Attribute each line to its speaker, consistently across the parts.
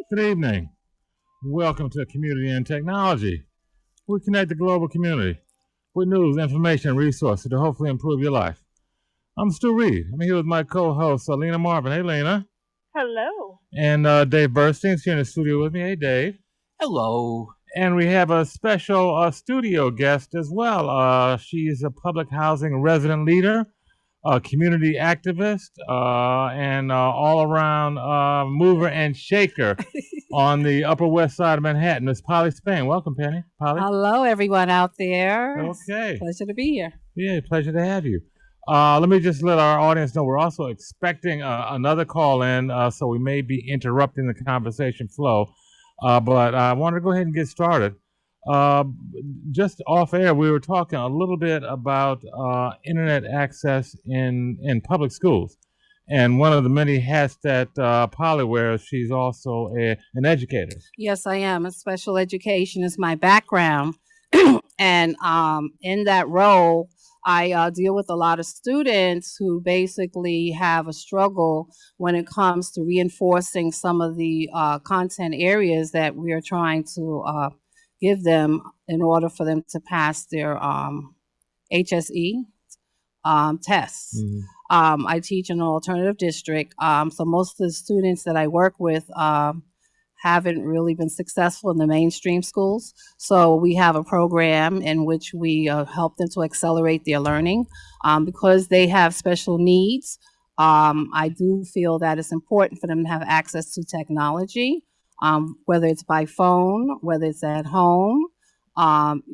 Speaker 1: Good evening. Welcome to Community and Technology. We connect the global community with news, information, and resources to hopefully improve your life. I'm Stuart Reid. I'm here with my co-host, Lena Marvin. Hey, Lena.
Speaker 2: Hello.
Speaker 1: And Dave Burstein here in the studio with me. Hey, Dave.
Speaker 3: Hello.
Speaker 1: And we have a special studio guest as well. She's a public housing resident leader, a community activist, and all-around mover and shaker on the Upper West Side of Manhattan. It's Polly Spain. Welcome, Penny. Polly.
Speaker 4: Hello, everyone out there.
Speaker 1: Okay.
Speaker 4: Pleasure to be here.
Speaker 1: Yeah, pleasure to have you. Let me just let our audience know we're also expecting another call in, so we may be interrupting the conversation flow. But I wanted to go ahead and get started. Just off air, we were talking a little bit about internet access in public schools. And one of the many hats that Polly wears, she's also an educator.
Speaker 4: Yes, I am. Special education is my background. And in that role, I deal with a lot of students who basically have a struggle when it comes to reinforcing some of the content areas that we are trying to give them in order for them to pass their HSE tests. Mm-hmm. I teach in an alternative district, so most of the students that I work with haven't really been successful in the mainstream schools. So we have a program in which we help them to accelerate their learning. Because they have special needs, I do feel that it's important for them to have access to technology, whether it's by phone, whether it's at home,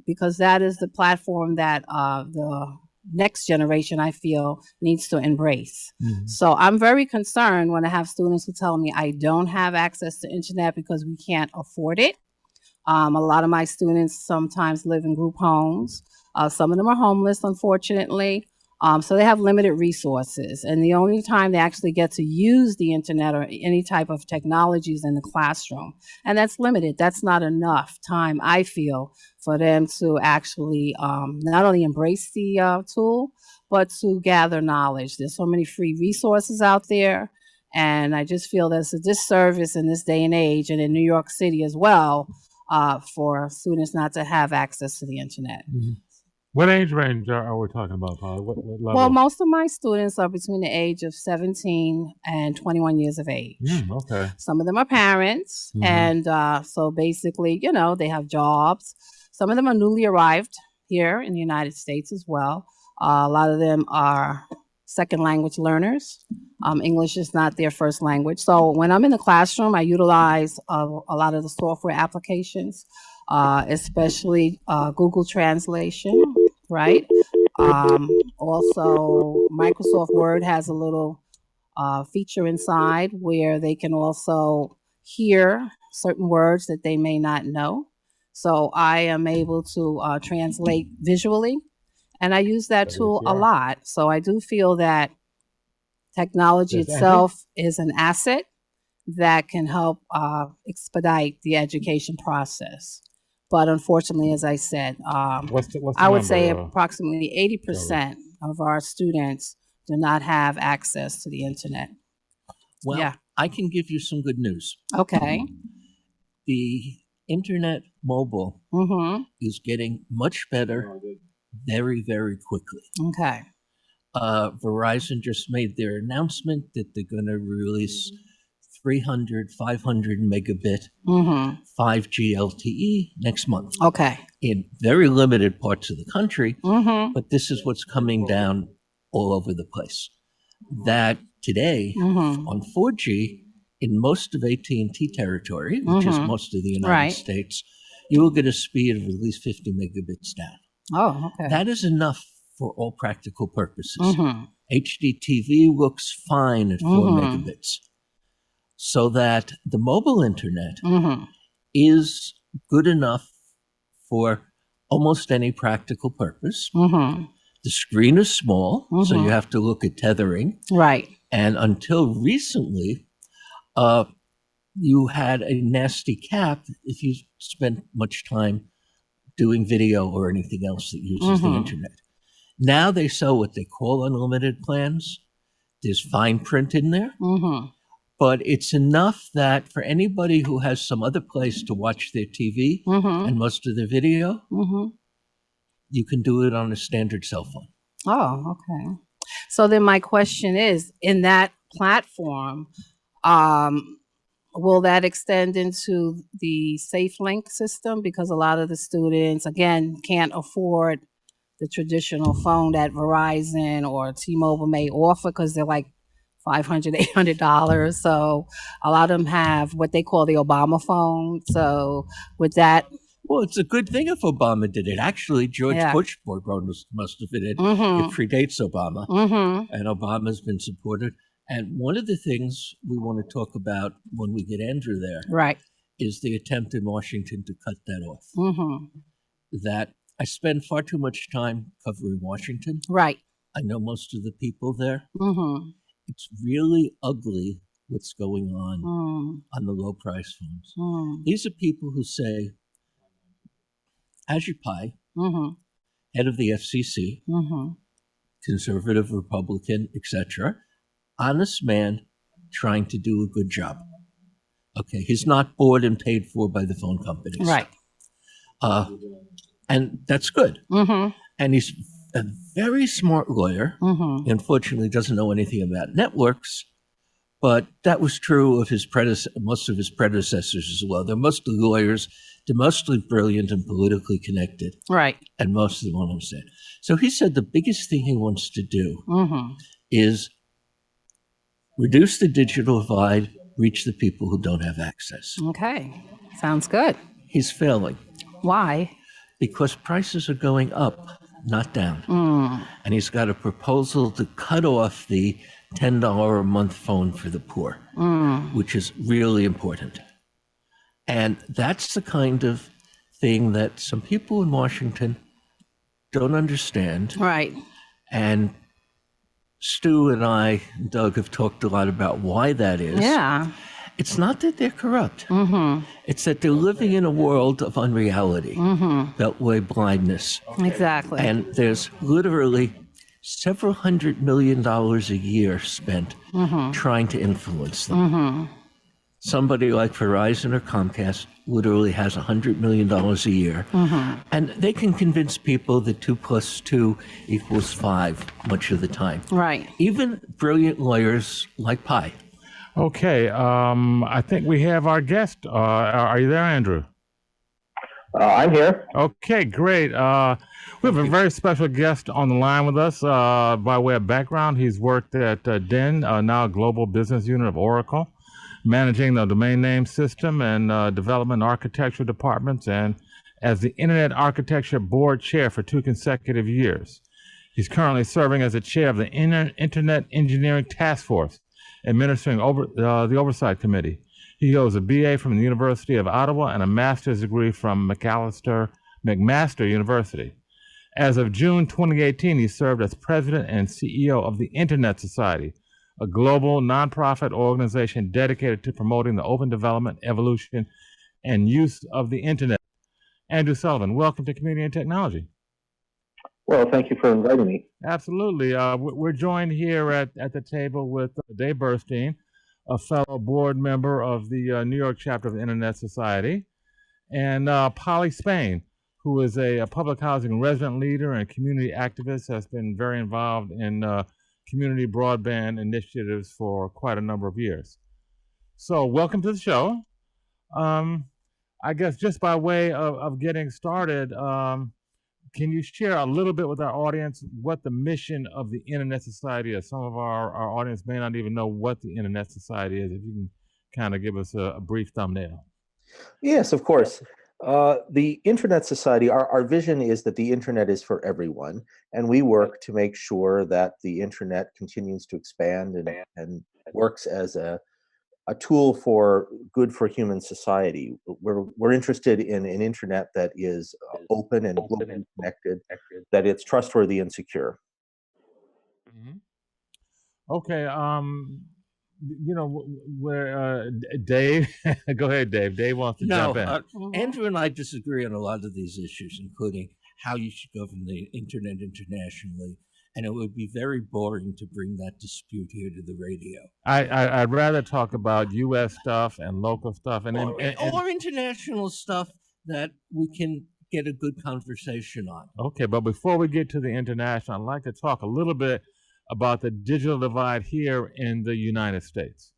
Speaker 4: because that is the platform that the next generation, I feel, needs to embrace. Mm-hmm. So I'm very concerned when I have students who tell me I don't have access to internet because we can't afford it. A lot of my students sometimes live in group homes. Some of them are homeless, unfortunately. So they have limited resources. And the only time they actually get to use the internet or any type of technology is in the classroom. And that's limited. That's not enough time, I feel, for them to actually not only embrace the tool, but to gather knowledge. There's so many free resources out there. And I just feel there's a disservice in this day and age, and in New York City as well, for students not to have access to the internet.
Speaker 1: Mm-hmm. What age range are we talking about, Paul? What level?
Speaker 4: Well, most of my students are between the age of 17 and 21 years of age.
Speaker 1: Okay.
Speaker 4: Some of them are parents, mm-hmm. and so basically, you know, they have jobs. Some of them are newly arrived here in the United States as well. A lot of them are second language learners. English is not their first language. So when I'm in the classroom, I utilize a lot of the software applications, especially Google Translation. Right. Also, Microsoft Word has a little feature inside where they can also hear certain words that they may not know. So I am able to translate visually, and I use that tool a lot. So I do feel that technology itself is an asset that can help expedite the education process. But unfortunately, as I said,
Speaker 1: what's the
Speaker 4: I would say approximately 80% of our students do not have access to the internet.
Speaker 3: Well, yeah. I can give you some good news.
Speaker 4: Okay.
Speaker 3: The internet mobile mm-hmm. is getting much better very, very quickly.
Speaker 4: Okay.
Speaker 3: Verizon just made their announcement that they're going to release 300, 500 megabit mm-hmm. 5G LTE next month.
Speaker 4: Okay.
Speaker 3: In very limited parts of the country,
Speaker 4: mm-hmm.
Speaker 3: but this is what's coming down all over the place. That today mm-hmm. on 4G in most of AT&T territory, which mm-hmm. is most of the United States, you will get a speed of at least 50 megabits down.
Speaker 4: Oh, okay.
Speaker 3: That is enough for all practical purposes.
Speaker 4: Mm-hmm.
Speaker 3: HDTV looks fine at 4
Speaker 4: mm-hmm.
Speaker 3: megabits. So that the mobile internet
Speaker 4: mm-hmm.
Speaker 3: is good enough for almost any practical purpose.
Speaker 4: Mm-hmm.
Speaker 3: The screen is small, mm-hmm. so you have to look at tethering.
Speaker 4: Right.
Speaker 3: And until recently, you had a nasty cap if you spent much time doing video or anything else that uses
Speaker 4: mm-hmm.
Speaker 3: the internet. Now they sell what they call unlimited plans. There's fine print in there.
Speaker 4: Mm-hmm.
Speaker 3: but it's enough that for anybody who has some other place to watch their TV and most of their video, you can do it on a standard cell phone.
Speaker 4: Oh, okay. So then my question is, in that platform, will that extend into the SafeLink system? Because a lot of the students, again, can't afford the traditional phone that Verizon or T-Mobile may offer because they're like $500, $800. So a lot of them have what they call the Obama phone. So with that,
Speaker 3: well, it's a good thing if Obama did it. Actually, George Bush most of it. It predates Obama, and Obama's been supported. And one of the things we want to talk about when we get Andrew there, is the attempt in Washington to cut that off. That I spend far too much time covering Washington. I know most of the people there. It's really ugly what's going on the low price phones. These are people who say, Ajit Pai, head of the FCC, conservative, Republican, etc., honest man trying to do a good job. Okay, he's not bought and paid for by the phone companies. And that's good. And he's a very smart lawyer. He unfortunately doesn't know anything about networks, but that was true of most of his predecessors as well. They're mostly lawyers. They're mostly brilliant and politically connected. And most of them understand. So he said the biggest thing he wants to do is reduce the digital divide, reach the people who don't have access.
Speaker 4: Okay, sounds good.
Speaker 3: He's failing.
Speaker 4: Why?
Speaker 3: Because prices are going up, not down. And he's got a proposal to cut off the $10 a month phone for the poor, which is really important. And that's the kind of thing that some people in Washington don't understand. And Stu and I, Doug, have talked a lot about why that is. It's not that they're corrupt. It's that they're living in a world of unreality, beltway blindness. And there's literally several $100 million a year spent trying to influence them. Somebody like Verizon or Comcast literally has $100 million a year, and they can convince people that 2 + 2 = 5 much of the time. Even brilliant lawyers like Pai.
Speaker 1: Okay, I think we have our guest. Are you there, Andrew?
Speaker 2: I'm here.
Speaker 1: Okay, great. We have a very special guest on the line with us. By way of background, he's worked at DEN, now a global business unit of Oracle, managing the domain name system and development architecture departments, and as the Internet Architecture Board Chair for 2 consecutive years. He's currently serving as the chair of the Internet Engineering Task Force, administering the Oversight Committee. He holds a BA from the University of Ottawa and a master's degree from McMaster University. As of June 2018, he served as president and CEO of the Internet Society, a global nonprofit organization dedicated to promoting the open development, evolution, and use of the Internet. Andrew Sullivan, welcome to Community and Technology.
Speaker 2: Well, thank you for inviting me.
Speaker 1: Absolutely. We're joined here at the table with Dave Burstein, a fellow board member of the New York chapter of the Internet Society, and Polly Spain, who is a public housing resident leader and community activist, has been very involved in community broadband initiatives for quite a number of years. So welcome to the show. I guess just by way of getting started, can you share a little bit with our audience what the mission of the Internet Society is? Some of our audience may not even know what the Internet Society is. If you can kind of give us a brief thumbnail.
Speaker 2: Yes, of course. The Internet Society, our vision is that the Internet is for everyone, and we work to make sure that the Internet continues to expand and works as a tool for good for human society. We're interested in an Internet that is open and globally connected, that it's trustworthy and secure.
Speaker 1: Okay. Where Dave, go ahead, Dave. Dave wants to jump in.
Speaker 3: Andrew and I disagree on a lot of these issues, including how you should govern the Internet internationally and it would be very boring to bring that dispute here to the radio.
Speaker 1: I'd rather talk about U.S. stuff and local stuff
Speaker 3: or international stuff that we can get a good conversation on.
Speaker 1: Okay, but before we get to the international, I'd like to talk a little bit about the digital divide here in the United States.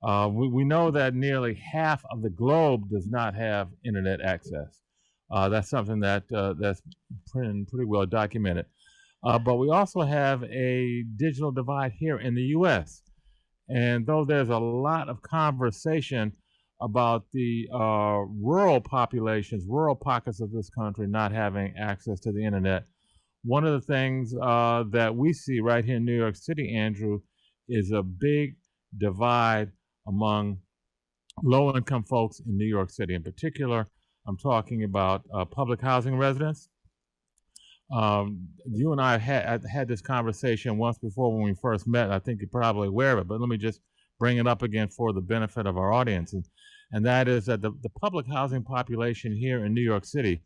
Speaker 1: We know that nearly half of the globe does not have internet access. That's something that's pretty well documented. But we also have a digital divide here in the U.S. And though there's a lot of conversation about the rural populations, rural pockets of this country not having access to the internet, one of the things that we see right here in New York City, Andrew, is a big divide among low-income folks in New York City. In particular, I'm talking about public housing residents. You and I had this conversation once before when we first met. I think you're probably aware of it, but let me just bring it up again for the benefit of our audience. And that is that the public housing population here in New York City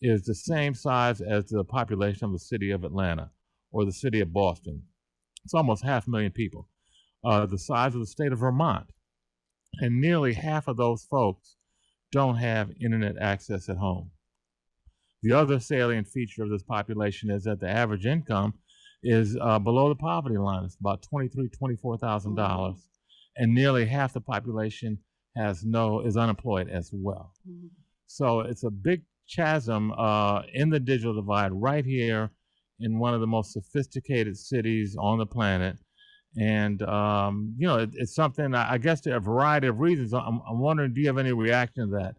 Speaker 1: is the same size as the population of the city of Atlanta or the city of Boston. It's almost 500,000 people. The size of the state of Vermont. And nearly half of those folks don't have internet access at home. The other salient feature of this population is that the average income is below the poverty line. It's about $24,000, and nearly half the population is unemployed as well. So it's a big chasm in the digital divide right here in one of the most sophisticated cities on the planet. And it's something, I guess, there are a variety of reasons. I'm wondering, do you have any reaction to that,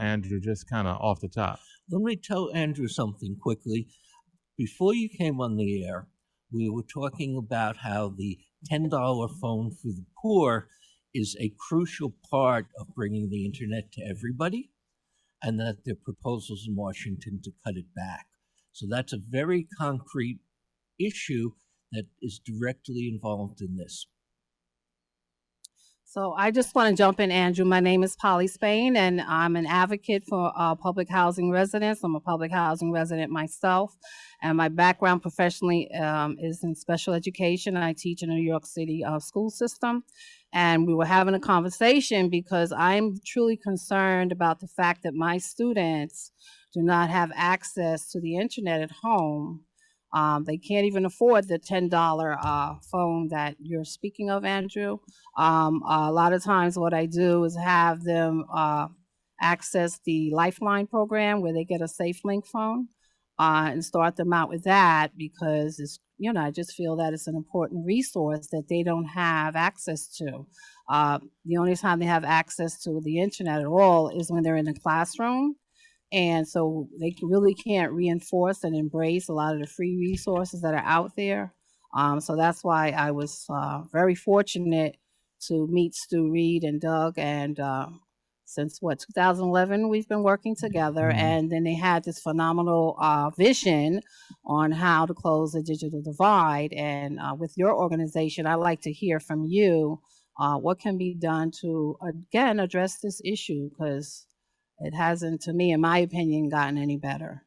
Speaker 1: Andrew, just kind of off the top?
Speaker 3: Let me tell Andrew something quickly. Before you came on the air, we were talking about how the $10 phone for the poor is a crucial part of bringing the internet to everybody, and that there are proposals in Washington to cut it back. So that's a very concrete issue that is directly involved in this.
Speaker 4: So I just want to jump in, Andrew. My name is Polly Spain, and I'm an advocate for public housing residents. I'm a public housing resident myself, and my background professionally is in special education. I teach in the New York City school system, and we were having a conversation because I'm truly concerned about the fact that my students do not have access to the internet at home. They can't even afford the $10 phone that you're speaking of, Andrew. A lot of times what I do is have them access the Lifeline program where they get a SafeLink phone and start them out with that because it's, I just feel that it's an important resource that they don't have access to. The only time they have access to the internet at all is when they're in the classroom. And so they really can't reinforce and embrace a lot of the free resources that are out there. So that's why I was very fortunate to meet Stuart Reid and Doug. And since 2011, we've been working together. And then they had this phenomenal vision on how to close the digital divide. And with your organization, I'd like to hear from you what can be done to, again, address this issue, because it hasn't, to me, in my opinion, gotten any better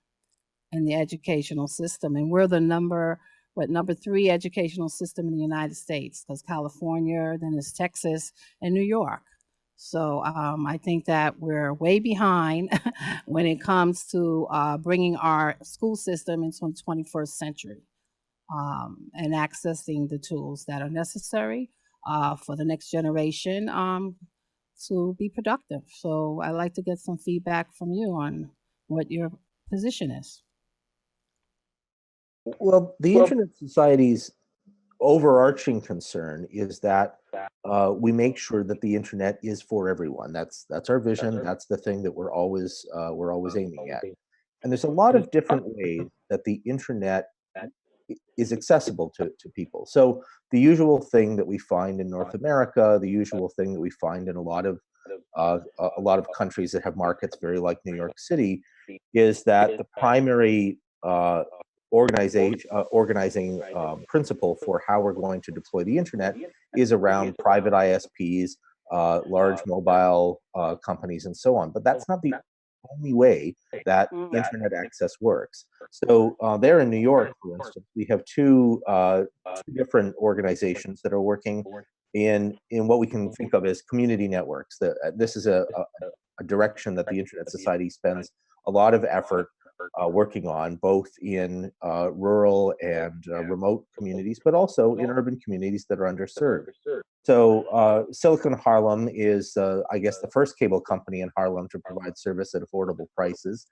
Speaker 4: in the educational system. And we're the number 3 educational system in the United States, because California, then there's Texas and New York. So I think that we're way behind when it comes to bringing our school system into the 21st century and accessing the tools that are necessary for the next generation to be productive. So I'd like to get some feedback from you on what your position is.
Speaker 2: Well, the Internet Society's overarching concern is that we make sure that the internet is for everyone. That's our vision. That's the thing that we're always aiming at. And there's a lot of different ways that the internet is accessible to people. So the usual thing that we find in North America, the usual thing that we find in a lot of countries that have markets very like New York City, is that the primary organizing principle for how we're going to deploy the internet is around private ISPs, large mobile companies, and so on. But that's not the only way that internet access works. So there in New York, for instance, we have two different organizations that are working in what we can think of as community networks. This is a direction that the Internet Society spends a lot of effort working on, both in rural and remote communities, but also in urban communities that are underserved. So Silicon Harlem is, I guess, the first cable company in Harlem to provide service at affordable prices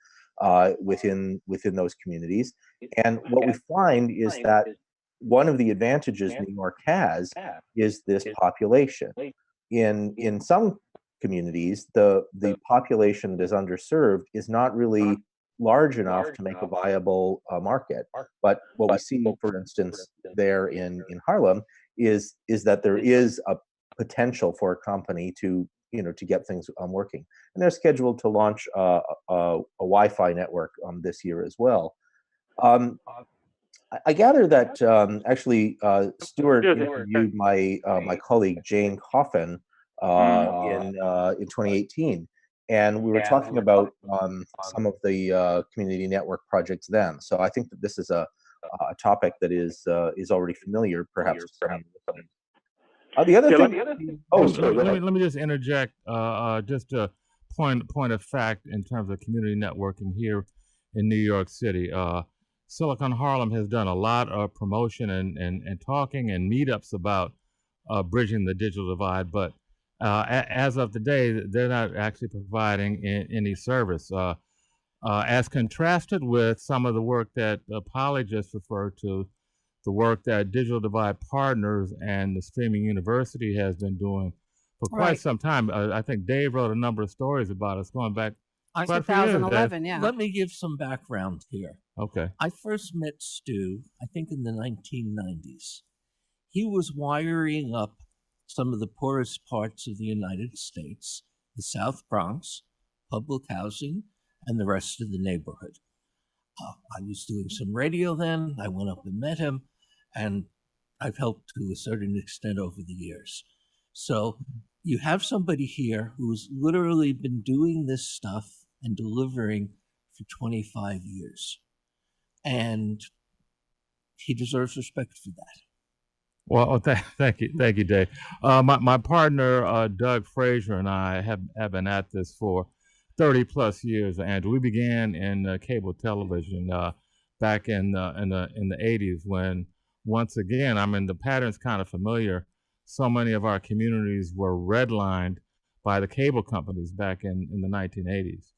Speaker 2: within those communities. And what we find is that one of the advantages New York has is this population. In some communities, the population that is underserved is not really large enough to make a viable market. But what we see, for instance, there in Harlem is that there is a potential for a company to get things working, and they're scheduled to launch a Wi-Fi network this year as well. I gather that actually Stuart interviewed my colleague Jane Coffin in 2018, and we were talking about some of the community network projects then. So I think that this is a topic that is already familiar, perhaps. The other thing.
Speaker 1: Let me just interject. Just a point of fact in terms of community networking here in New York City. Silicon Harlem has done a lot of promotion and talking and meetups about bridging the digital divide, but as of today, they're not actually providing any service. As contrasted with some of the work that Polly just referred to, the work that Digital Divide Partners and the Streaming University has been doing for quite some time. I think Dave wrote a number of stories about us going back
Speaker 4: 2011, yeah.
Speaker 3: Let me give some background here.
Speaker 1: Okay.
Speaker 3: I first met Stu, I think in the 1990s. He was wiring up some of the poorest parts of the United States, the South Bronx, public housing, and the rest of the neighborhood. I was doing some radio then. I went up and met him, and I've helped to a certain extent over the years. So you have somebody here who's literally been doing this stuff and delivering for 25 years. And he deserves respect for that.
Speaker 1: Well, thank you, Dave. My partner, Doug Frazier, and I have been at this for 30 plus years, Andrew. We began in cable television back in the 80s when, once again, I mean, the pattern's kind of familiar. So many of our communities were redlined by the cable companies back in the 1980s.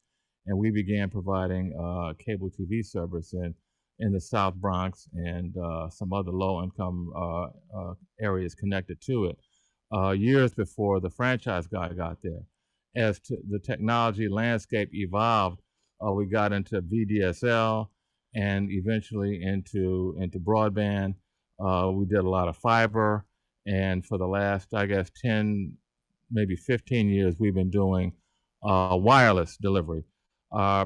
Speaker 1: And we began providing cable TV service in the South Bronx and some other low-income areas connected to it years before the franchise guy got there. As the technology landscape evolved, we got into VDSL and eventually into broadband. We did a lot of fiber, and for the last, I guess, 10, maybe 15 years, we've been doing wireless delivery.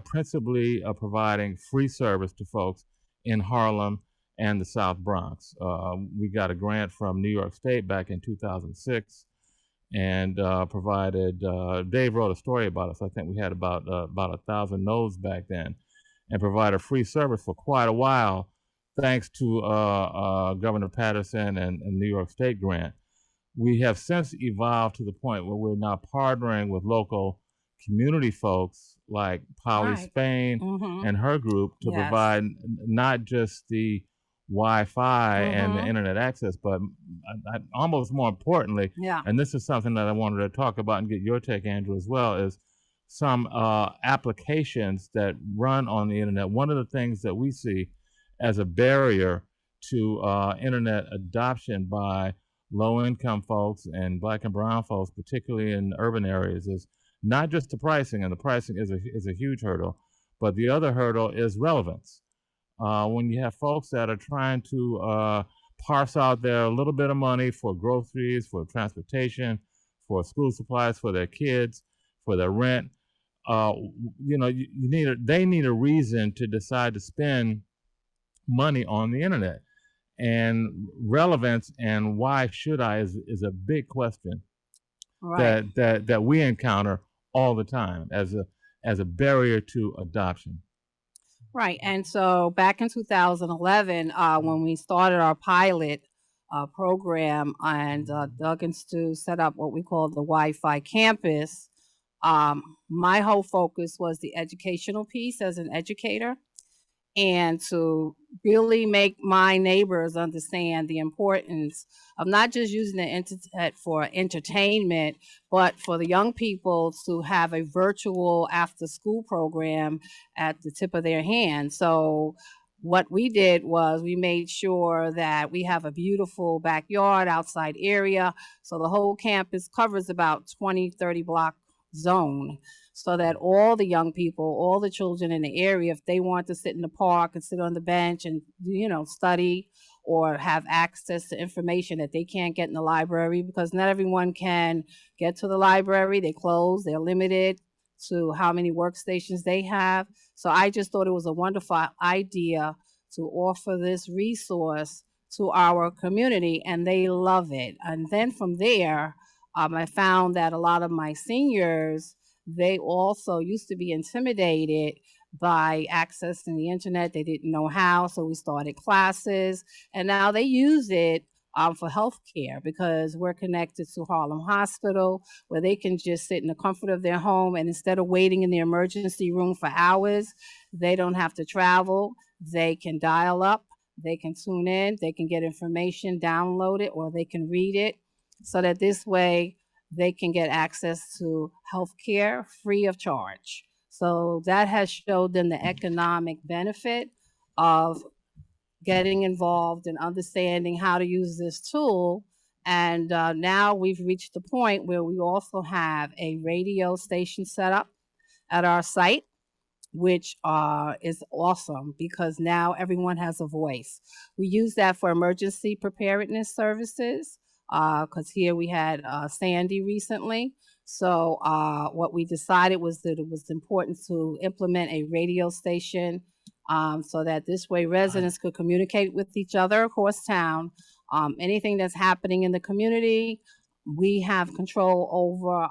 Speaker 1: Principally providing free service to folks in Harlem and the South Bronx. We got a grant from New York State back in 2006 and provided, Dave wrote a story about us. I think we had about 1,000 nodes back then, and provided free service for quite a while, thanks to Governor Patterson and New York State grant. We have since evolved to the point where we're now partnering with local community folks like Polly Spain and her group to provide not just the Wi-Fi and the internet access, but almost more importantly, and this is something that I wanted to talk about and get your take, Andrew, as well, is some applications that run on the internet. One of the things that we see as a barrier to internet adoption by low-income folks and Black and brown folks, particularly in urban areas, is not just the pricing, and the pricing is a huge hurdle, but the other hurdle is relevance. When you have folks that are trying to parse out their little bit of money for groceries, for transportation, for school supplies for their kids, for their rent, they need a reason to decide to spend money on the internet. And relevance and why should I is a big question that we encounter all the time as as a barrier to adoption.
Speaker 4: Right. And so back in 2011, when we started our pilot program and Doug and Stu set up what we call the Wi-Fi campus, my whole focus was the educational piece as an educator, and to really make my neighbors understand the importance of not just using the internet for entertainment, but for the young people to have a virtual after school program at the tip of their hand. So what we did was we made sure that we have a beautiful backyard, outside area. So the whole campus covers about 20-30 block zone, so that all the young people, all the children in the area, if they want to sit in the park and sit on the bench and, study or have access to information that they can't get in the library, because not everyone can get to the library. They close, they're limited to how many workstations they have. So I just thought it was a wonderful idea to offer this resource to our community, and they love it. And then from there, I found that a lot of my seniors, they also used to be intimidated by accessing the internet. They didn't know how, so we started classes, and now they use it for healthcare, because we're connected to Harlem Hospital, where they can just sit in the comfort of their home, and instead of waiting in the emergency room for hours, they don't have to travel. They can dial up, they can tune in, they can get information, download it, or they can read it, so that this way they can get access to health care free of charge. So that has showed them the economic benefit of getting involved and understanding how to use this tool. And now we've reached the point where we also have a radio station set up at our site, which is awesome, because now everyone has a voice. We use that for emergency preparedness services, because here we had Sandy recently. So what we decided was that it was important to implement a radio station, so that this way residents could communicate with each other across town. Anything that's happening in the community, we have control over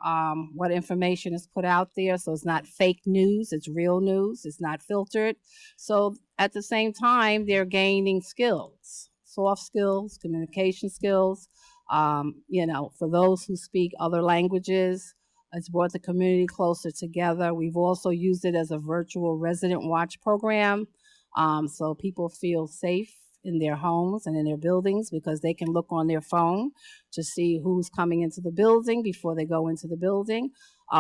Speaker 4: what information is put out there. So it's not fake news, it's real news, it's not filtered. So at the same time, they're gaining skills, soft skills, communication skills. For those who speak other languages, it's brought the community closer together. We've also used it as a virtual resident watch program, so people feel safe in their homes and in their buildings, because they can look on their phone to see who's coming into the building before they go into the building.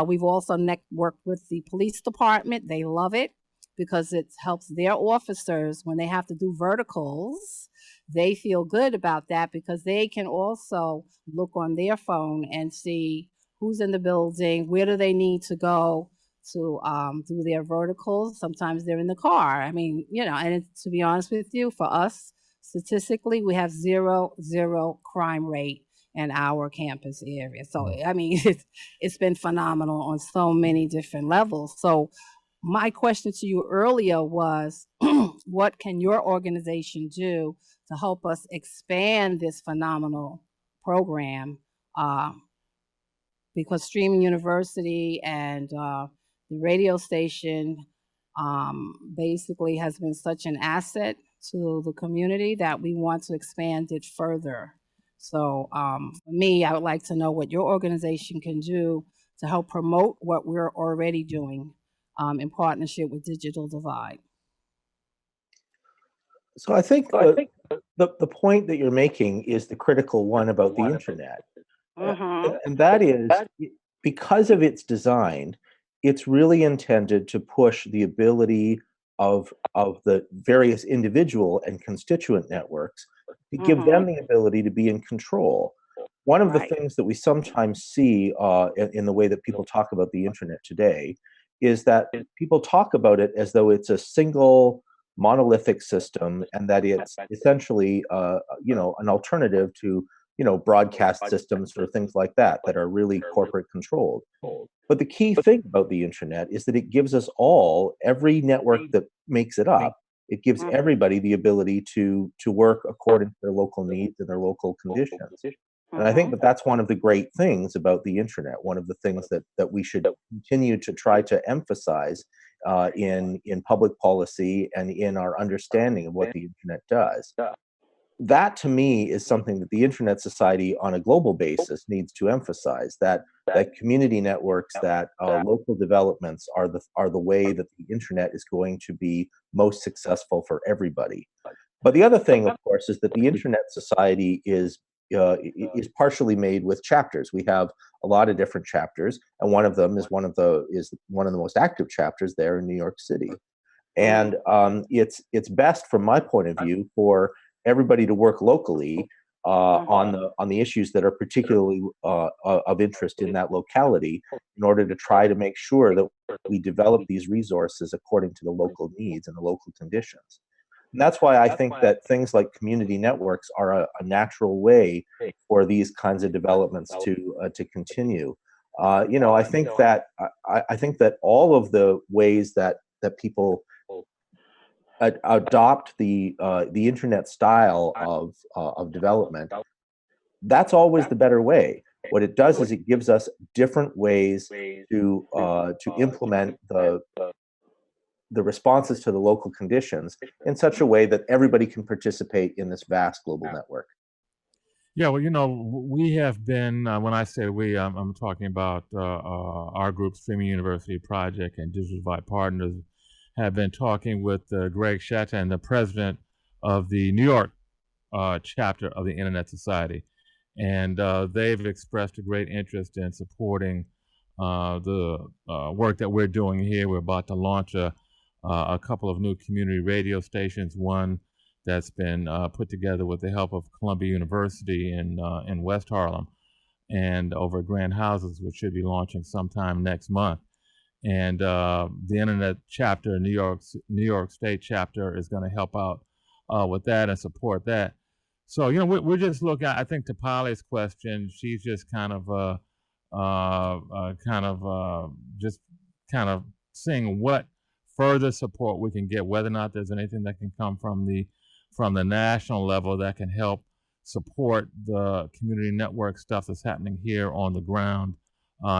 Speaker 4: We've also worked with the police department. They love it because it helps their officers when they have to do verticals. They feel good about that because they can also look on their phone and see who's in the building, where do they need to go to do their verticals. Sometimes they're in the car. I mean, and to be honest with you, for us, statistically, we have zero crime rate in our campus area. So, I mean, it's been phenomenal on so many different levels. So my question to you earlier was, what can your organization do to help us expand this phenomenal program? Because Streaming University and the radio station basically has been such an asset to the community that we want to expand it further. So for me, I would like to know what your organization can do to help promote what we're already doing in partnership with Digital Divide.
Speaker 2: So I think the point that you're making is the critical one about the internet. And that is, because of its design, it's really intended to push the ability of the various individual and constituent networks to give them the ability to be in control. One of the things that we sometimes see in the way that people talk about the internet today is that people talk about it as though it's a single monolithic system, and that it's essentially an alternative to broadcast systems or things like that are really corporate controlled. But the key thing about the internet is that it gives us all, every network that makes it up, it gives everybody the ability to work according to their local needs and their local conditions. And I think that that's one of the great things about the internet. One of the things that we should continue to try to emphasize in public policy and in our understanding of what the internet does. That to me is something that the Internet Society on a global basis needs to emphasize, that community networks, that local developments are the way that the internet is going to be most successful for everybody. But the other thing, of course, is that the Internet Society is partially made with chapters. We have a lot of different chapters, and one of them is one of the most active chapters there in New York City. And it's best, from my point of view, for everybody to work locally on the issues that are particularly of interest in that locality, in order to try to make sure that we develop these resources according to the local needs and the local conditions. And that's why I think that things like community networks are a natural way for these kinds of developments to continue. I think that all of the ways that people adopt the internet style of development, that's always the better way. What it does is it gives us different ways to implement the responses to the local conditions in such a way that everybody can participate in this vast global network.
Speaker 1: Yeah, well, we have been, when I say we, I'm talking about our group, Streaming University Project and Digital Divide Partners, have been talking with Greg Shattan, the president of the New York chapter of the Internet Society. And they've expressed a great interest in supporting the work that we're doing here. We're about to launch a couple of new community radio stations, one that's been put together with the help of Columbia University in West Harlem, and over at Grand Houses, which should be launching sometime next month. And the Internet chapter, New York State chapter, is going to help out with that and support that. So, we're just looking, I think, to Polly's question, she's just kind of seeing what further support we can get, whether or not there's anything that can come from the national level that can help support the community network stuff that's happening here on the ground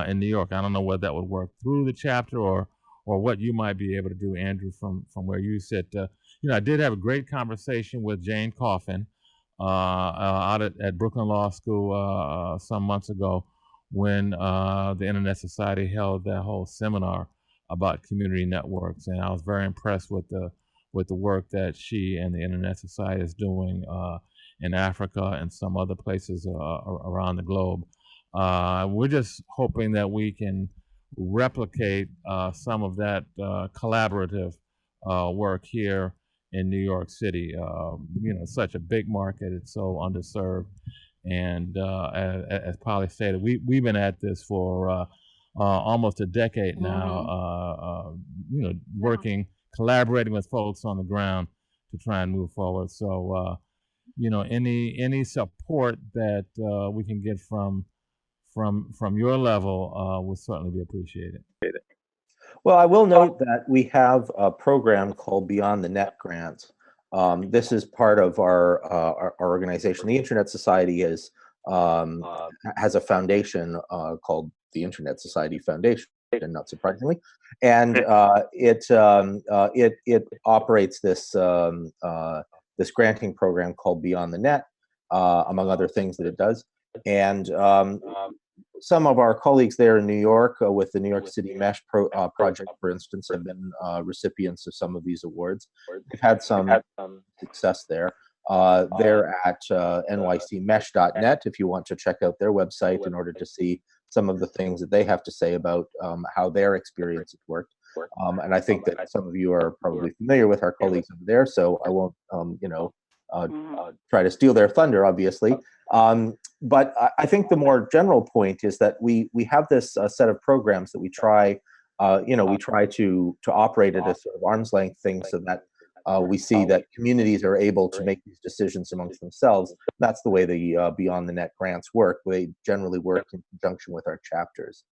Speaker 1: in New York. I don't know whether that would work through the chapter or what you might be able to do, Andrew, from where you sit. I did have a great conversation with Jane Coffin out at Brooklyn Law School some months ago, when the Internet Society held that whole seminar about community networks, and I was very impressed with the work that she and the Internet Society is doing in Africa and some other places around the globe. We're just hoping that we can replicate some of that collaborative work here in New York City. Such a big market, it's so underserved. And as Polly stated, we've been at this for almost a decade now, working, collaborating with folks on the ground to try and move forward. So, any support that we can get from your level would certainly be appreciated.
Speaker 2: Well, I will note that we have a program called Beyond the Net Grants. This is part of our organization. The Internet Society has a foundation called the Internet Society Foundation, not surprisingly, and it operates this this granting program called Beyond the Net, among other things that it does. And some of our colleagues there in New York with the New York City Mesh project, for instance, have been recipients of some of these awards. We've had some success there. They're at nycmesh.net if you want to check out their website in order to see some of the things that they have to say about how their experience has worked. And I think that some of you are probably familiar with our colleagues over there, so I won't, try to steal their thunder, obviously. But I think the more general point is that we have this set of programs that we try, we try to operate at a sort of arm's length thing, so that we see that communities are able to make these decisions amongst themselves. That's the way the Beyond the Net grants work. They generally work in conjunction with our chapters.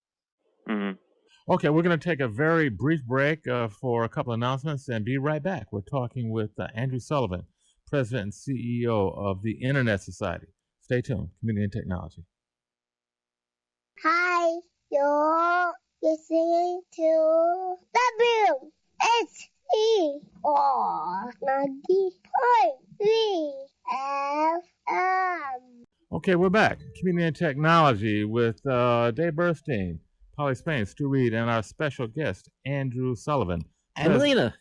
Speaker 1: Mm-hmm. Okay, we're going to take a very brief break for a couple of announcements and be right back. We're talking with Andrew Sullivan, President and CEO of the Internet Society. Stay tuned. Community and Technology.
Speaker 5: Hi, you're listening to WHCR 90.3 FM.
Speaker 1: Okay, we're back. Community and Technology with Dave Burstein, Polly Spain, Stuart Reid, and our special guest, Andrew Sullivan.
Speaker 3: And Lena.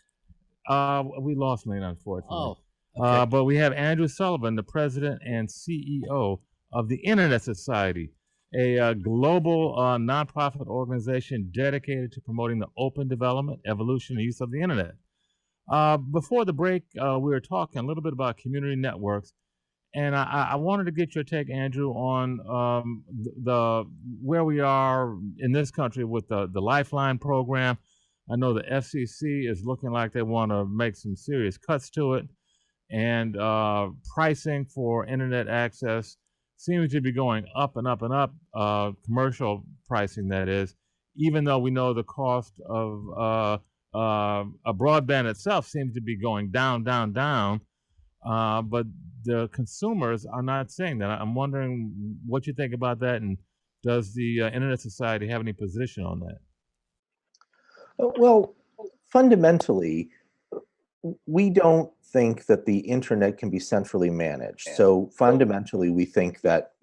Speaker 1: We lost Lena, unfortunately.
Speaker 3: Oh, okay.
Speaker 1: But we have Andrew Sullivan, the president and CEO of the Internet Society, a global nonprofit organization dedicated to promoting the open development, evolution, and use of the Internet. Before the break, we were talking a little bit about community networks. And I wanted to get your take, Andrew, on the where we are in this country with the Lifeline program. I know the FCC is looking like they want to make some serious cuts to it, and pricing for internet access seems to be going up and up and up. Commercial pricing, that is, even though we know the cost of a broadband itself seems to be going down, down, down. But the consumers are not saying that. I'm wondering what you think about that, and does the Internet Society have any position on that?
Speaker 2: Well, fundamentally, we don't think that the internet can be centrally managed. So fundamentally, we think that,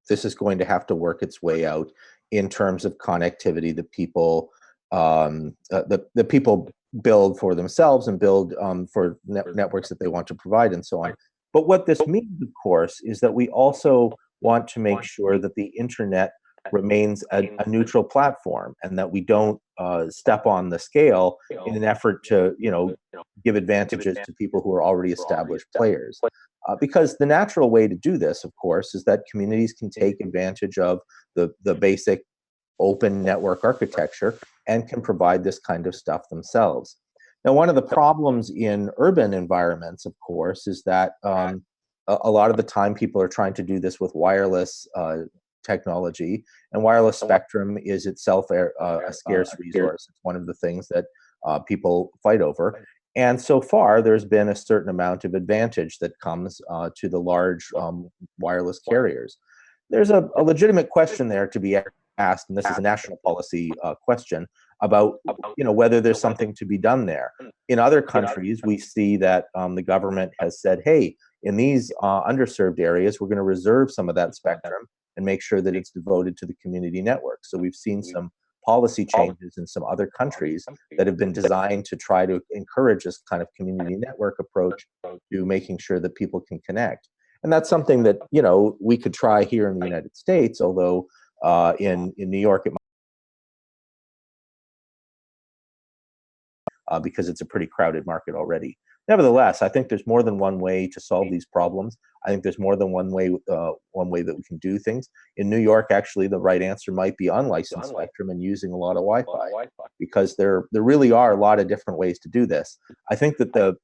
Speaker 2: this is going to have to work its way out in terms of connectivity that people the people build for themselves and build for networks that they want to provide and so on. But what this means, of course, is that we also want to make sure that the internet remains a neutral platform, and that we don't step on the scale in an effort to, give advantages to people who are already established players. Because the natural way to do this, of course, is that communities can take advantage of the basic open network architecture and can provide this kind of stuff themselves. Now, one of the problems in urban environments, of course, is that a lot of the time people are trying to do this with wireless technology, and wireless spectrum is itself a scarce resource. It's one of the things that people fight over. And so far, there's been a certain amount of advantage that comes to the large wireless carriers. There's a legitimate question there to be asked, and this is a national policy question about whether there's something to be done there. In other countries, we see that the government has said, hey, in these underserved areas, we're going to reserve some of that spectrum and make sure that it's devoted to the community network. So we've seen some policy changes in some other countries that have been designed to try to encourage this kind of community network approach to making sure that people can connect. And that's something that, we could try here in the United States, although in New York, it might, because it's a pretty crowded market already. Nevertheless, I think there's more than one way to solve these problems. I think there's more than one way that we can do things. In New York, actually, the right answer might be unlicensed spectrum and using a lot of Wi-Fi, because there really are a lot of different ways to do this. I think that the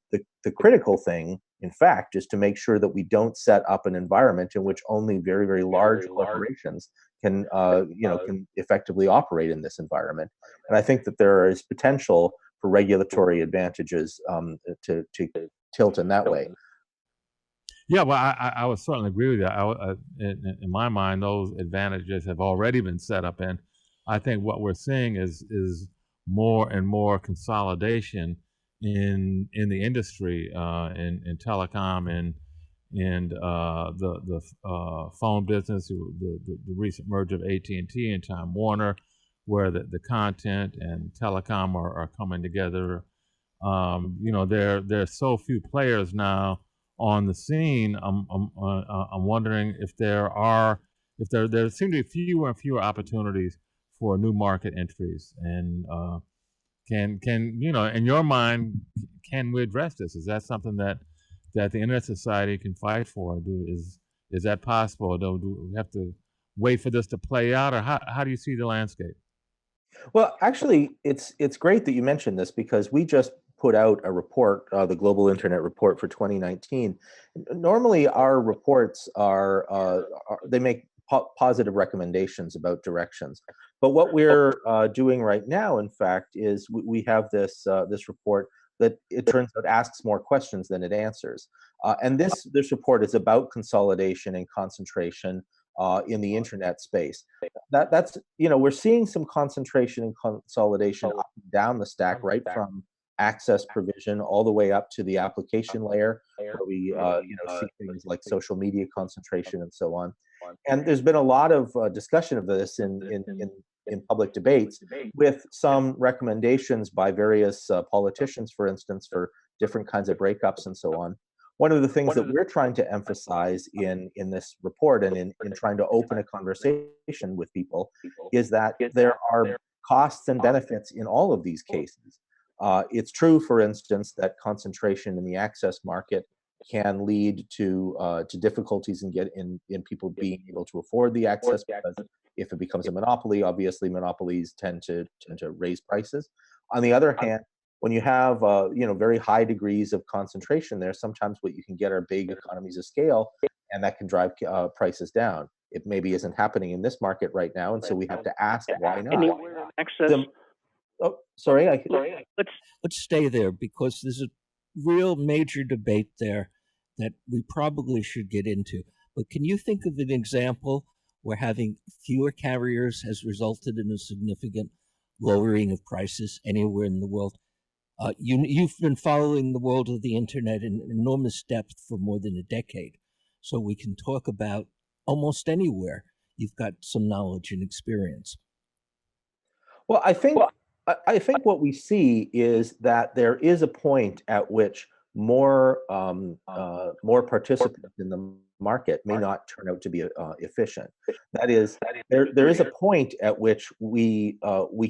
Speaker 2: critical thing, in fact, is to make sure that we don't set up an environment in which only very, very large corporations can effectively operate in this environment. And I think that there is potential for regulatory advantages to tilt in that way.
Speaker 1: Yeah, well, I would certainly agree with that. In my mind, those advantages have already been set up, and I think what we're seeing is more and more consolidation in the industry, in telecom and the phone business, the recent merger of AT&T and Time Warner, where the content and telecom are coming together. There are so few players now on the scene. I'm wondering if there seem to be fewer and fewer opportunities for new market entries. And can in your mind, can we address this? Is that something that the Internet Society can fight for? Is that possible? Do we have to wait for this to play out, or how do you see the landscape?
Speaker 2: Well, actually, it's great that you mentioned this, because we just put out a report, the Global Internet Report for 2019. Normally, our reports they make positive recommendations about directions. But what we're doing right now, in fact, is we have this report that it turns out asks more questions than it answers. And this report is about consolidation and concentration in the internet space. That's, we're seeing some concentration and consolidation up and down the stack, right from access provision all the way up to the application layer, where we see things like social media concentration and so on. And there's been a lot of discussion of this in public debates, with some recommendations by various politicians, for instance, for different kinds of breakups and so on. One of the things that we're trying to emphasize in this report and in trying to open a conversation with people is that there are costs and benefits in all of these cases. It's true, for instance, that concentration in the access market can lead to difficulties in people being able to afford the access, because if it becomes a monopoly, obviously monopolies tend to raise prices. On the other hand, when you have very high degrees of concentration there, sometimes what you can get are big economies of scale, and that can drive prices down. It maybe isn't happening in this market right now, and so we have to ask why not. Oh, sorry.
Speaker 3: Let's stay there, because there's a real major debate there that we probably should get into. But can you think of an example where having fewer carriers has resulted in a significant lowering of prices anywhere in the world? You've been following the world of the internet in enormous depth for more than a decade, so we can talk about almost anywhere. You've got some knowledge and experience.
Speaker 2: Well, I think what we see is that there is a point at which more participants in the market may not turn out to be efficient. That is, there is a point at which we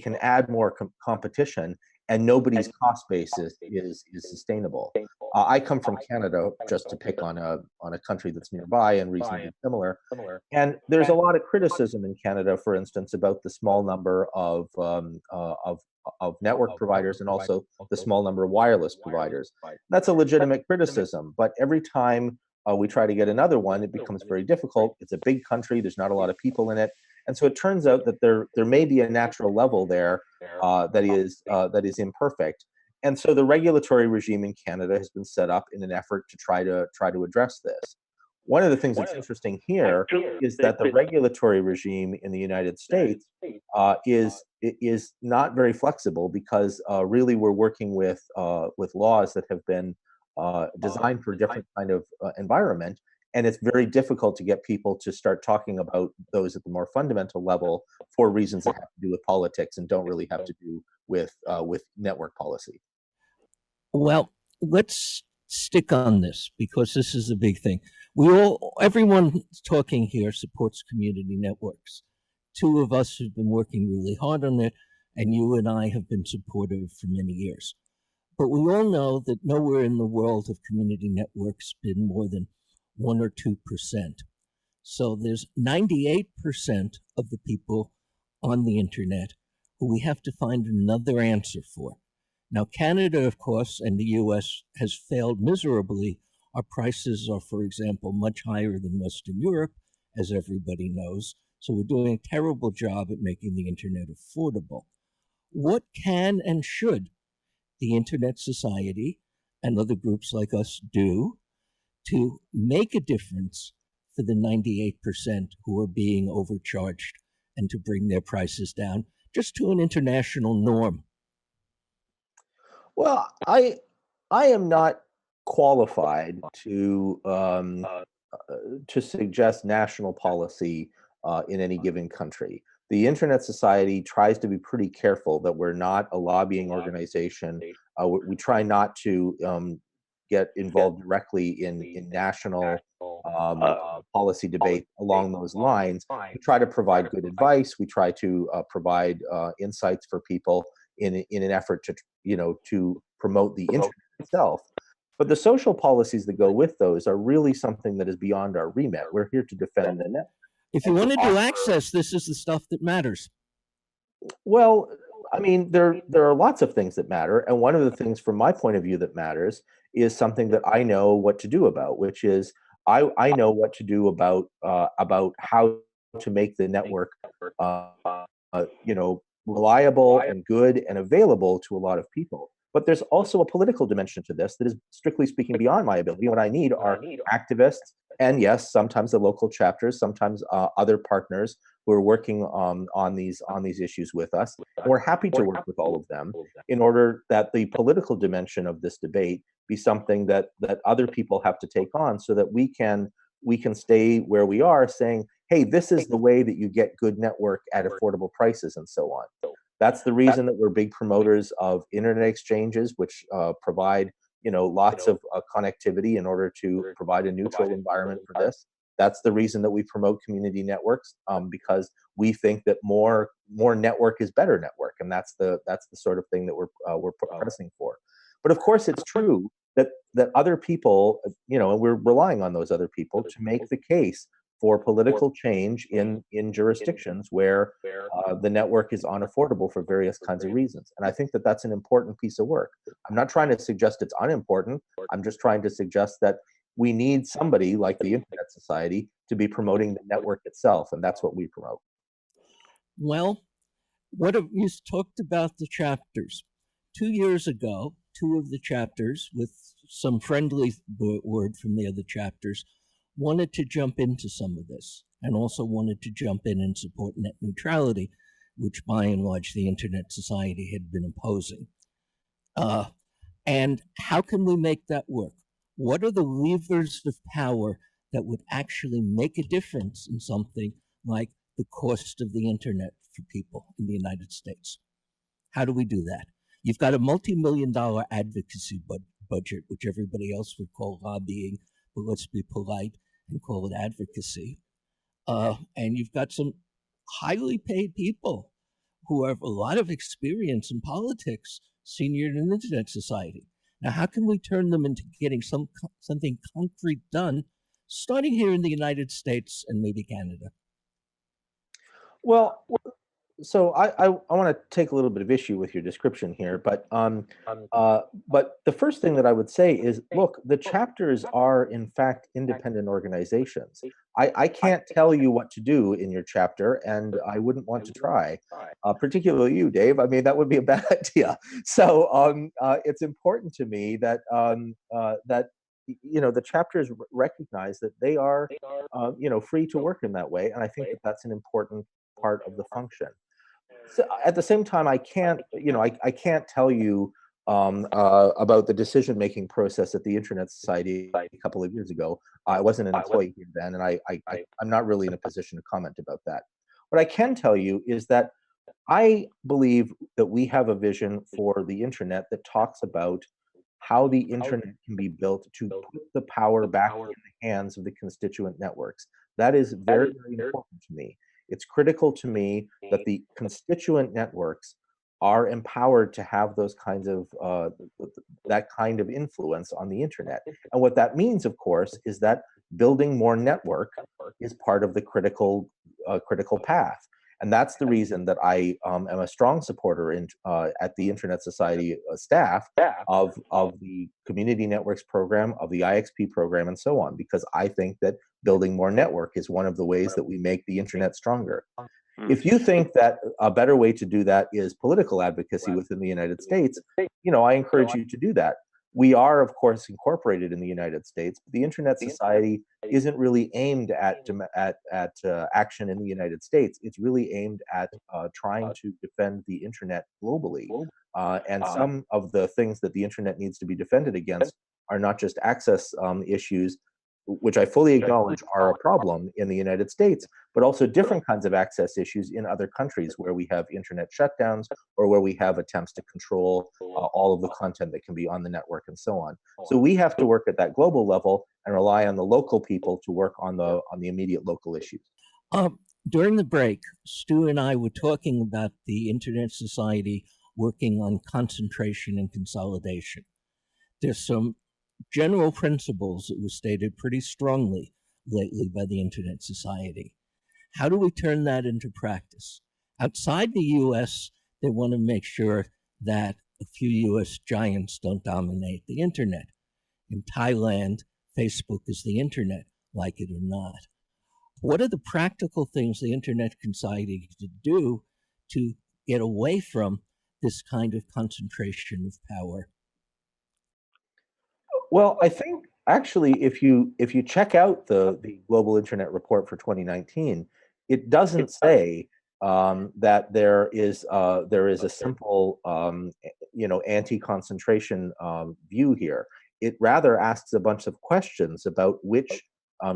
Speaker 2: can add more competition, and nobody's cost base is sustainable. I come from Canada, just to pick on a country that's nearby and reasonably similar, and there's a lot of criticism in Canada, for instance, about the small number of network providers and also the small number of wireless providers. That's a legitimate criticism, but every time we try to get another one, it becomes very difficult. It's a big country, there's not a lot of people in it, and so it turns out that there may be a natural level there that is imperfect. And so the regulatory regime in Canada has been set up in an effort to try to address this. One of the things that's interesting here is that the regulatory regime in the United States is not very flexible, because really we're working with laws that have been designed for a different kind of environment, and it's very difficult to get people to start talking about those at the more fundamental level for reasons that have to do with politics and don't really have to do with network policy.
Speaker 3: Well, let's stick on this, because this is a big thing. Everyone talking here supports community networks. Two of us have been working really hard on it, and you and I have been supportive for many years. But we all know that nowhere in the world have community networks been more than 1 or 2%. So there's 98% of the people on the internet who we have to find another answer for. Now, Canada, of course, and the US has failed miserably. Our prices are, for example, much higher than Western Europe, as everybody knows. So we're doing a terrible job at making the internet affordable. What can and should the Internet Society and other groups like us do to make a difference for the 98% who are being overcharged, and to bring their prices down just to an international norm?
Speaker 2: Well, I am not qualified to suggest national policy in any given country. The Internet Society tries to be pretty careful that we're not a lobbying organization. We try not to get involved directly in national policy debate along those lines. We try to provide good advice. We try to provide insights for people in an effort to promote the internet itself. But the social policies that go with those are really something that is beyond our remit. We're here to defend the net.
Speaker 3: If you want to do access, this is the stuff that matters.
Speaker 2: Well, I mean, there are lots of things that matter, and one of the things from my point of view that matters is something that I know what to do about, which is I know what to do about how to make the network reliable and good and available to a lot of people. But there's also a political dimension to this that is, strictly speaking, beyond my ability. What I need are activists, and yes, sometimes the local chapters, sometimes other partners who are working on these issues with us. And we're happy to work with all of them in order that the political dimension of this debate be something that other people have to take on, so that we can stay where we are, saying, hey, this is the way that you get good network at affordable prices, and so on. That's the reason that we're big promoters of internet exchanges, which provide lots of connectivity in order to provide a neutral environment for this. That's the reason that we promote community networks, because we think that more network is better network, and that's the sort of thing that we're pressing for. But of course, it's true that other people, and we're relying on those other people to make the case for political change in jurisdictions where the network is unaffordable for various kinds of reasons. And I think that that's an important piece of work. I'm not trying to suggest it's unimportant. I'm just trying to suggest that we need somebody like the Internet Society to be promoting the network itself, and that's what we promote.
Speaker 3: Well, you talked about the chapters. 2 years ago, 2 of the chapters, with some friendly word from the other chapters, wanted to jump into some of this, and also wanted to jump in and support net neutrality, which by and large the Internet Society had been opposing. And how can we make that work? What are the levers of power that would actually make a difference in something like the cost of the internet for people in the United States? How do we do that? You've got a multi-million-dollar advocacy budget, which everybody else would call lobbying, but let's be polite and call it advocacy. And you've got some highly paid people who have a lot of experience in politics, senior in an Internet Society. Now, how can we turn them into getting something concrete done, starting here in the United States and maybe Canada?
Speaker 2: Well, so I want to take a little bit of issue with your description here, but the first thing that I would say is, look, the chapters are in fact independent organizations. I can't tell you what to do in your chapter, and I wouldn't want to try, particularly you, Dave. I mean, that would be a bad idea. So it's important to me that the chapters recognize that they are free to work in that way, and I think that that's an important part of the function. So at the same time, I can't tell you about the decision-making process at the Internet Society a couple of years ago. I wasn't an employee here then, and I'm not really in a position to comment about that. What I can tell you is that I believe that we have a vision for the internet that talks about how the internet can be built to put the power back in the hands of the constituent networks. That is very, very important to me. It's critical to me that the constituent networks are empowered to have those kinds of that kind of influence on the internet. And what that means, of course, is that building more network is part of the critical path. And that's the reason that I am a strong supporter at the Internet Society staff of the Community Networks program, of the IXP program, and so on, because I think that building more network is one of the ways that we make the internet stronger. If you think that a better way to do that is political advocacy within the United States, I encourage you to do that. We are, of course, incorporated in the United States, but the Internet Society isn't really aimed at action in the United States. It's really aimed at trying to defend the internet globally. And some of the things that the internet needs to be defended against are not just access issues, which I fully acknowledge are a problem in the United States, but also different kinds of access issues in other countries where we have internet shutdowns or where we have attempts to control all of the content that can be on the network and so on. So we have to work at that global level and rely on the local people to work on the immediate local issues.
Speaker 3: During the break, Stu and I were talking about the Internet Society working on concentration and consolidation. There's some general principles that were stated pretty strongly lately by the Internet Society. How do we turn that into practice? Outside the U.S., they want to make sure that a few U.S. giants don't dominate the internet. In Thailand, Facebook is the internet, like it or not. What are the practical things the Internet Society can do to get away from this kind of concentration of power?
Speaker 2: Well, I think actually, if you check out the Global Internet Report for 2019, it doesn't say that there is a simple anti-concentration view here. It rather asks a bunch of questions about which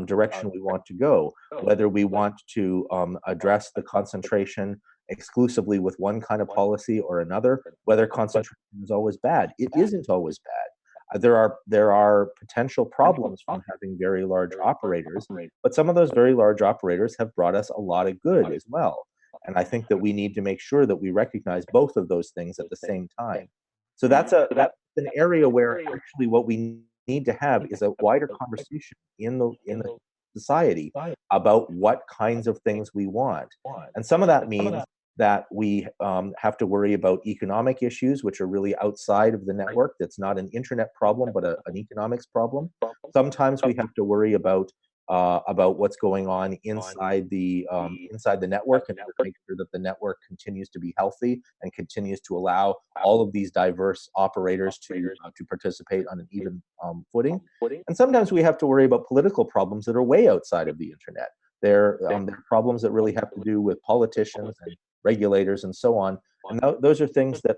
Speaker 2: direction we want to go, whether we want to address the concentration exclusively with one kind of policy or another, whether concentration is always bad. It isn't always bad. There are potential problems from having very large operators, but some of those very large operators have brought us a lot of good as well. And I think that we need to make sure that we recognize both of those things at the same time. So that's an area where actually what we need to have is a wider conversation in the society about what kinds of things we want. And some of that means that we have to worry about economic issues, which are really outside of the network. That's not an internet problem, but an economics problem. Sometimes we have to worry about what's going on inside the network, and make sure that the network continues to be healthy and continues to allow all of these diverse operators to participate on an even footing. And sometimes we have to worry about political problems that are way outside of the internet. They're problems that really have to do with politicians and regulators and so on. And those are things that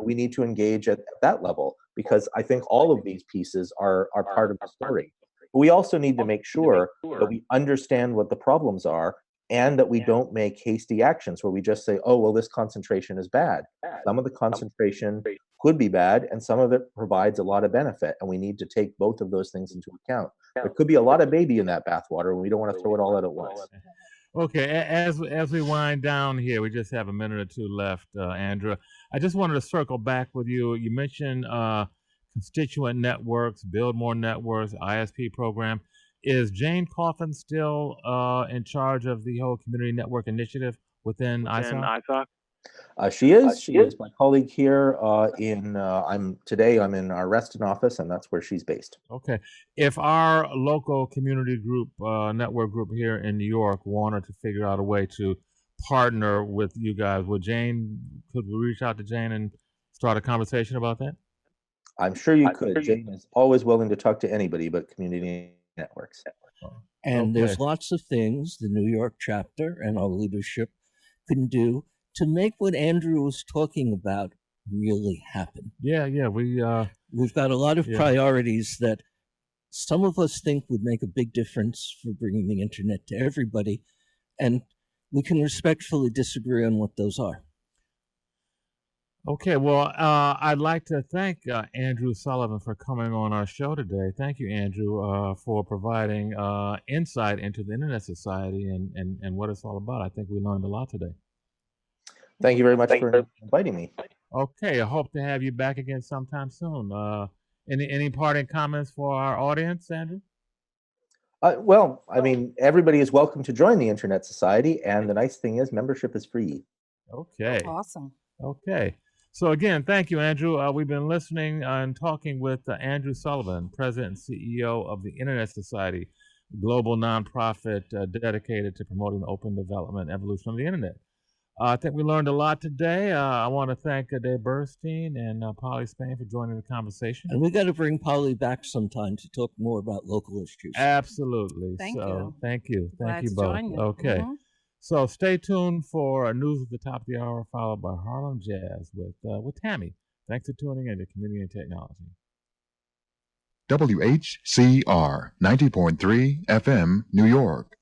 Speaker 2: we need to engage at that level, because I think all of these pieces are part of the story. But we also need to make sure that we understand what the problems are, and that we don't make hasty actions where we just say, oh, well, this concentration is bad. Some of the concentration could be bad, and some of it provides a lot of benefit, and we need to take both of those things into account. There could be a lot of baby in that bathwater, and we don't want to throw it all out at once.
Speaker 1: Okay, as we wind down here, we just have a minute or two left, Andrew. I just wanted to circle back with you. You mentioned constituent networks, build more networks, ISP program. Is Jane Coffin still in charge of the whole community network initiative within ISOC?
Speaker 2: She is. She is my colleague here. I'm in our Reston office, and that's where she's based.
Speaker 1: Okay. If our local community group, network group here in New York, wanted to figure out a way to partner with you guys, could we reach out to Jane and start a conversation about that?
Speaker 2: I'm sure you could. Jane is always willing to talk to anybody but community networks.
Speaker 3: And there's lots of things the New York chapter and our leadership can do to make what Andrew was talking about really happen.
Speaker 1: Yeah,
Speaker 3: we've got a lot of priorities that some of us think would make a big difference for bringing the internet to everybody, and we can respectfully disagree on what those are.
Speaker 1: Okay, well, I'd like to thank Andrew Sullivan for coming on our show today. Thank you, Andrew, for providing insight into the Internet Society and what it's all about. I think we learned a lot today.
Speaker 2: Thank you very much for inviting me.
Speaker 1: Okay, I hope to have you back again sometime soon. Any parting comments for our audience, Andrew?
Speaker 2: Well, I mean, everybody is welcome to join the Internet Society, and the nice thing is membership is free.
Speaker 1: Okay.
Speaker 4: Awesome.
Speaker 1: Okay. So again, thank you, Andrew. We've been listening and talking with Andrew Sullivan, President and CEO of the Internet Society, a global nonprofit dedicated to promoting the open development and evolution of the Internet. I think we learned a lot today. I want to thank Dave Burstein and Polly Spain for joining the conversation.
Speaker 3: And we got to bring Polly back sometime to talk more about local issues.
Speaker 1: Absolutely.
Speaker 4: Thank you.
Speaker 1: Thank you.
Speaker 4: Glad
Speaker 1: Thank you
Speaker 4: to
Speaker 1: both.
Speaker 4: join you.
Speaker 1: Okay. So stay tuned for news at the top of the hour, followed by Harlem Jazz with Tammy. Thanks for tuning in to Community and Technology.
Speaker 6: WHCR 90.3 FM, New York.